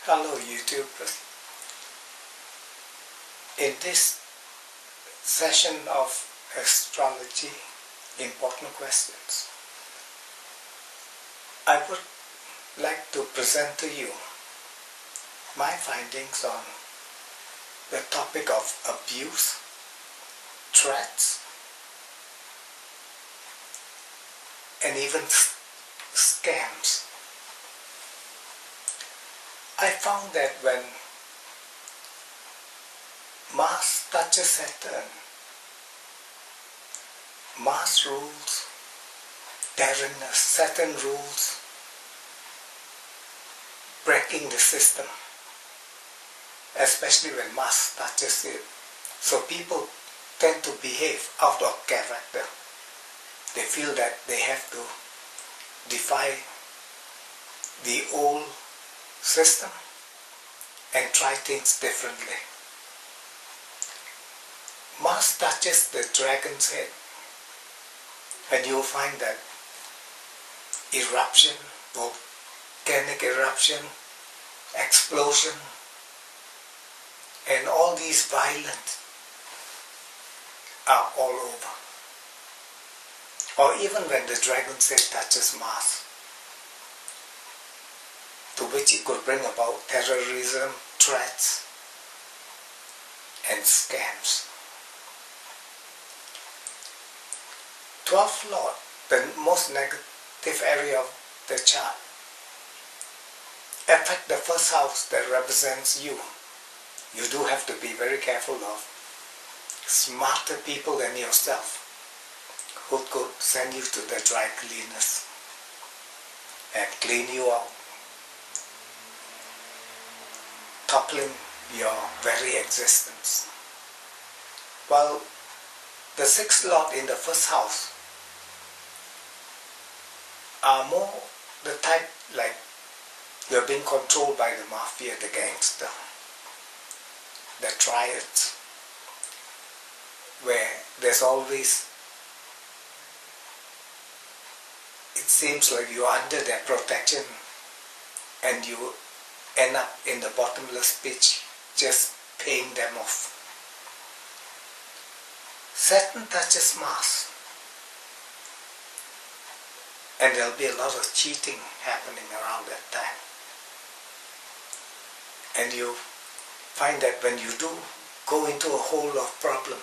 Hello YouTubers. In this session of astrology important questions, I would like to present to you my findings on the topic of abuse, threats, and even scams. I found that when Mars touches Saturn, Mars rules barrenness, Saturn rules breaking the system, especially when Mars touches it. So people tend to behave out of character. They feel that they have to defy the old system and try things differently. Mars touches the dragon's head, and you'll find that eruption, volcanic eruption, explosion, and all these violent are all over. Or even when the dragon's head touches Mars, to which it could bring about terrorism, threats, and scams. 12th Lord, the most negative area of the chart, affect the first house that represents you. You do have to be very careful of smarter people than yourself who could send you to the dry cleaners and clean you out, toppling your very existence. While the 6th Lord in the first house are more the type like you're being controlled by the mafia, the gangster, the triads, where there's always, it seems like you're under their protection and you end up in the bottomless pit, just paying them off. Saturn touches Mars, and there'll be a lot of cheating happening around that time. And you find that when you do go into a hole of problem,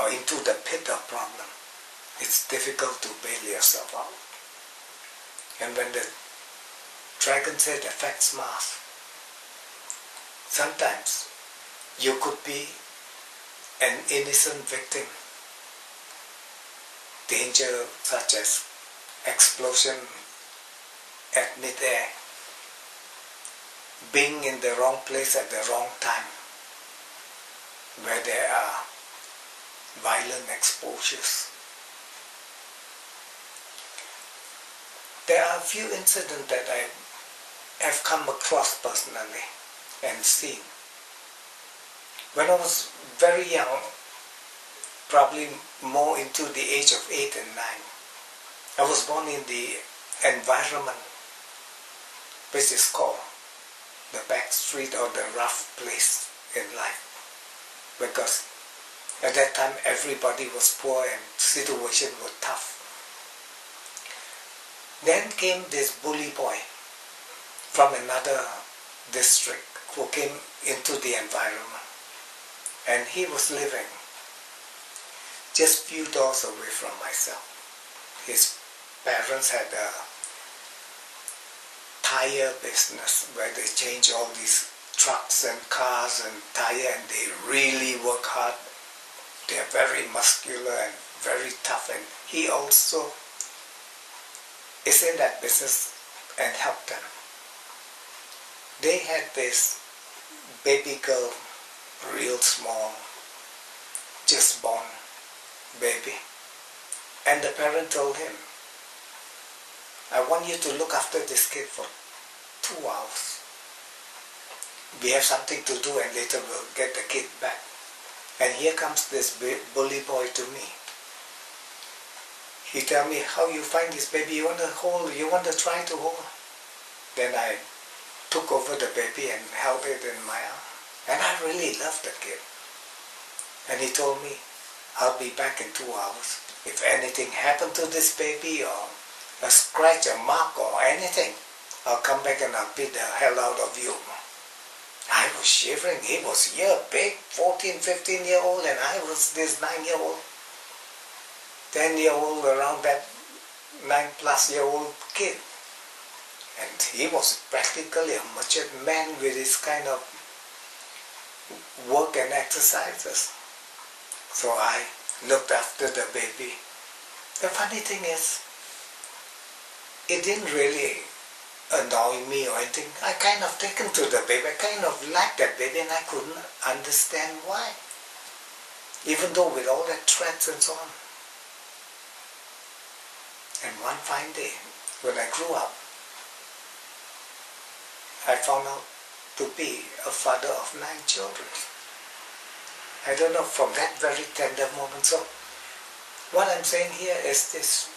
or into the pit of problem, it's difficult to bail yourself out. And when the dragon's head affects Mars, sometimes you could be an innocent victim. Danger such as explosion at mid-air, being in the wrong place at the wrong time, where there are violent exposures. There are a few incidents that I have come across personally and seen. When I was very young, probably more into the age of 8 and 9, I was born in the environment which is called the back street or the rough place in life, because at that time everybody was poor and situation was tough. Then came this bully boy from another district who came into the environment, and he was living just few doors away from myself. His parents had a tire business where they change all these trucks and cars and tire, and they really work hard. They are very muscular and very tough, and he also is in that business and helped them. They had this baby girl, real small, just born baby, and the parent told him, I want you to look after this kid for 2 hours. We have something to do and later we'll get the kid back. And here comes this bully boy to me. He tell me, how you find this baby, you want to hold, you want to try to hold. Then I took over the baby and held it in my arm. And I really loved the kid. And he told me, I'll be back in 2 hours. If anything happened to this baby or a scratch, a mark or anything, I'll come back and I'll beat the hell out of you. I was shivering. He was here, big, 14, 15-year-old, and I was this 9-year-old, 10-year-old, around that 9-plus-year-old kid. And he was practically a matured man with his kind of work and exercises. So I looked after the baby. The funny thing is, it didn't really annoy me or anything. I kind of taken to the baby. I kind of liked that baby and I couldn't understand why. Even though with all that threats and so on. And one fine day, when I grew up, I found out to be a father of 9 children. I don't know, from that very tender moment. So what I'm saying here is this.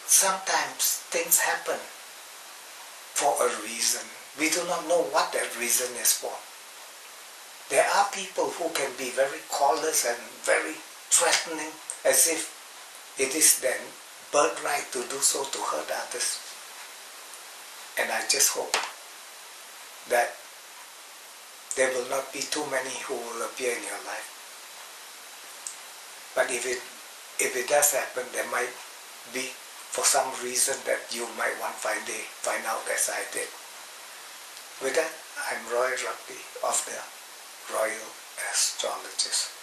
Sometimes things happen for a reason. We do not know what that reason is for. There are people who can be very callous and very threatening, as if it is their birthright to do so, to hurt others. And I just hope that there will not be too many who will appear in your life. But if it does happen, there might be for some reason that you might one fine day find out as I did. With that, I'm Rugdee of the Royal Astrologers.